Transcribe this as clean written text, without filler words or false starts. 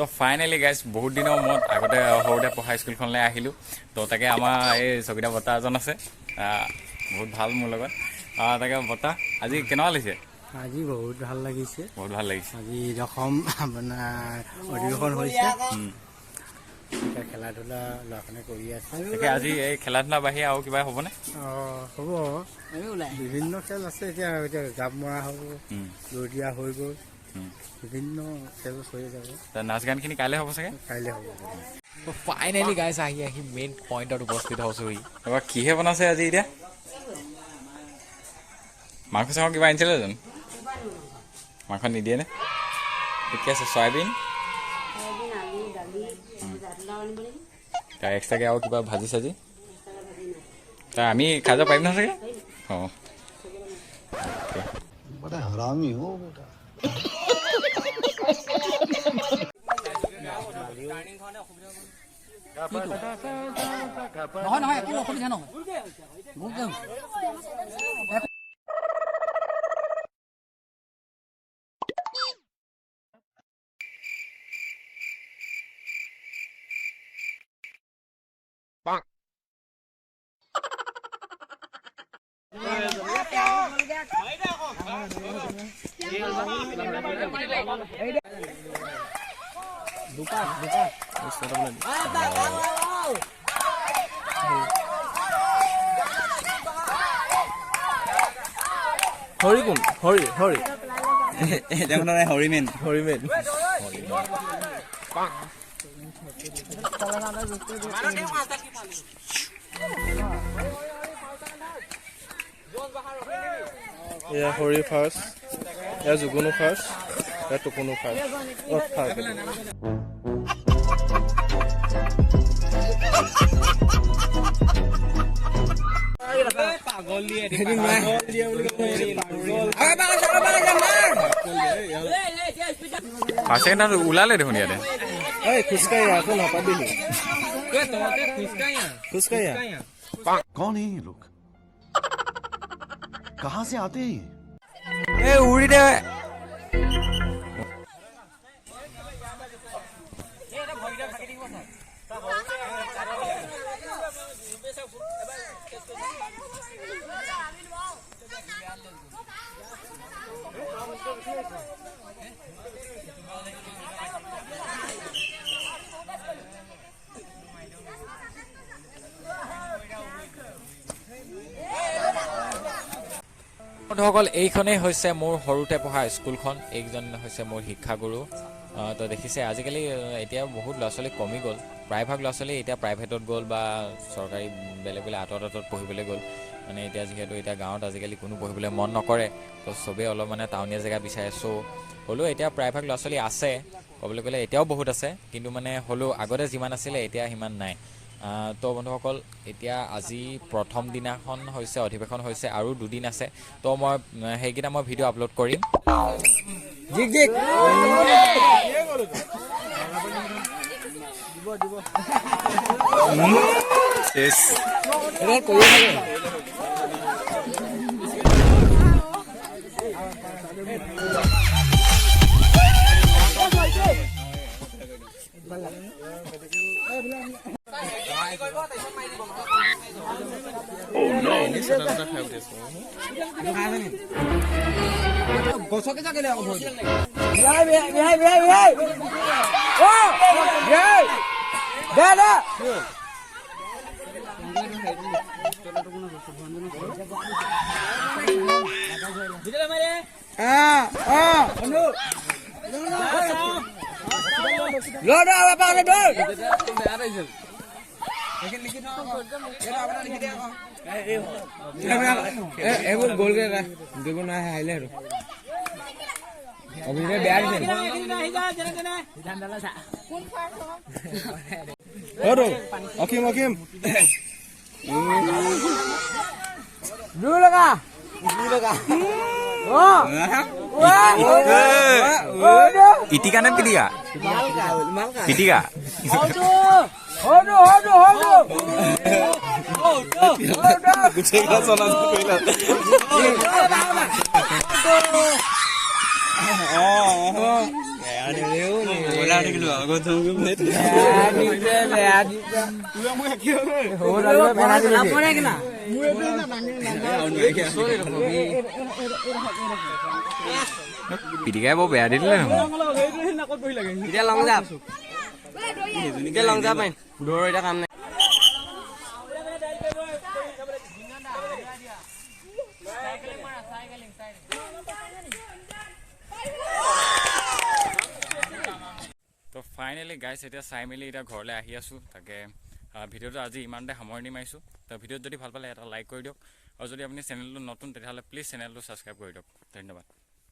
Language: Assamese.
তো ফাইনেলি গাইজ বহুত দিনৰ মূৰত আগতে সৰুতে পঢ়া স্কুলখনলৈ আহিলোঁ। তো তাকে আমাৰ এই চকিদা বৰ্তা এজন আছে, বহুত ভাল মোৰ লগত। তাকে বৰ্তা আজি কেনেকুৱা লাগিছে? আজি বহুত ভাল লাগিছে, বহুত ভাল লাগিছে। আজি ৰকম আপোনাৰ অধিৱেশন হৈছে, খেলা ধূলা ল'ৰাখনে কৰি আছে। তাকে আজি এই খেলা ধূলা বাহিৰে আৰু কিবা হ'বনে? হ'ব, বিভিন্ন খেল আছে। এতিয়া জাপ মৰা হ'ব, দৌৰ দিয়া হৈ গ'ল, বিভিন্ন খেল হৈ যাব। নাচ গানখিনি কাইলৈ হ'ব চাগে? কাইলৈ হ'ব। ফাইনেলি গাইছ আহি মেইন পইণ্টত উপস্থিত হৈছোহি। তাৰপৰা কিহে বনাইছে আজি এতিয়া? মাংস চাংস কিবা আনিছিলে জানো? মাংস নিদিয়ে নে? ঠিকে আছে। চয়াবিন তাৰ এক্সট্ৰাকৈ আৰু কিবা ভাজি চাজি তাৰ আমি খাই যাব পাৰিম নহয় চাগে? অঁ हरामी हो बेटा। নহয় একো অসুবিধা নহয়। হৰি কোন? হৰি হৰিমেন এয়া হৰি ফাৰ্ষ্ট, এয়া যুগুনু ফাৰ্ষ্ট, এয়া টুকুনু ফাৰ্ষ্ট। ওলালে দেখোন ইয়াতে। খোজকাঢ়ি আকৌ নাপাবিহি, খোজকাঢ়ি। कौन है ये लोग? कहाँ से आते हैं? এই উৰি দে। বন্ধুসকল, এইখনেই হৈছে মোৰ সৰুতে পঢ়া স্কুলখন। এইজন হৈছে মোৰ শিক্ষাগুৰু। তো দেখিছে আজিকালি এতিয়া বহুত ল'ৰা ছোৱালী কমি গ'ল। প্ৰায়ভাগ ল'ৰা ছোৱালী এতিয়া প্ৰাইভেটত গ'ল বা চৰকাৰী বেলেগ বেলেগ আঁতৰত পঢ়িবলৈ গ'ল। মানে এতিয়া যিহেতু এতিয়া গাঁৱত আজিকালি কোনো পঢ়িবলৈ মন নকৰে, তো চবেই অলপ মানে টাউনীয়া জেগা বিচাৰে। চ' হ'লেও এতিয়া প্ৰায়ভাগ ল'ৰা ছোৱালী আছে, ক'বলৈ গ'লে এতিয়াও বহুত আছে, কিন্তু মানে হ'লেও আগতে যিমান আছিলে এতিয়া সিমান নাই। তো বন্ধুসকল, এতিয়া আজি প্ৰথম দিনাখন হৈছে, অধিৱেশন হৈছে, আৰু 2 দিন আছে। তো মই সেইকেইটা মই ভিডিঅ' আপলোড কৰিম। এইবোৰ গ'লগৈ দিব নাই, আহিলে আৰু অভিনয় বেয়া দিছে। অখিম ইটিকা নে পিটিকা? পিটিকা। পিটিকাই বৰ বেয়া দি দিলে নহয় এতিয়া লং জাপ পাৰিম দৌৰ এতিয়া কাম নাই তো ফাইনেলি গাইছ এতিয়া চাই মেলি এতিয়া ঘৰলৈ আহি আছোঁ তাকে ভিডিঅ'টো আজি ইমানতে সামৰণি মাৰিছোঁ তো ভিডিঅ'ত যদি ভাল পালে এটা লাইক কৰি দিয়ক আৰু যদি আপুনি চেনেলটো নতুন তেতিয়াহ'লে প্লিজ চেনেলটো ছাবস্ক্ৰাইব কৰি দিয়ক ধন্যবাদ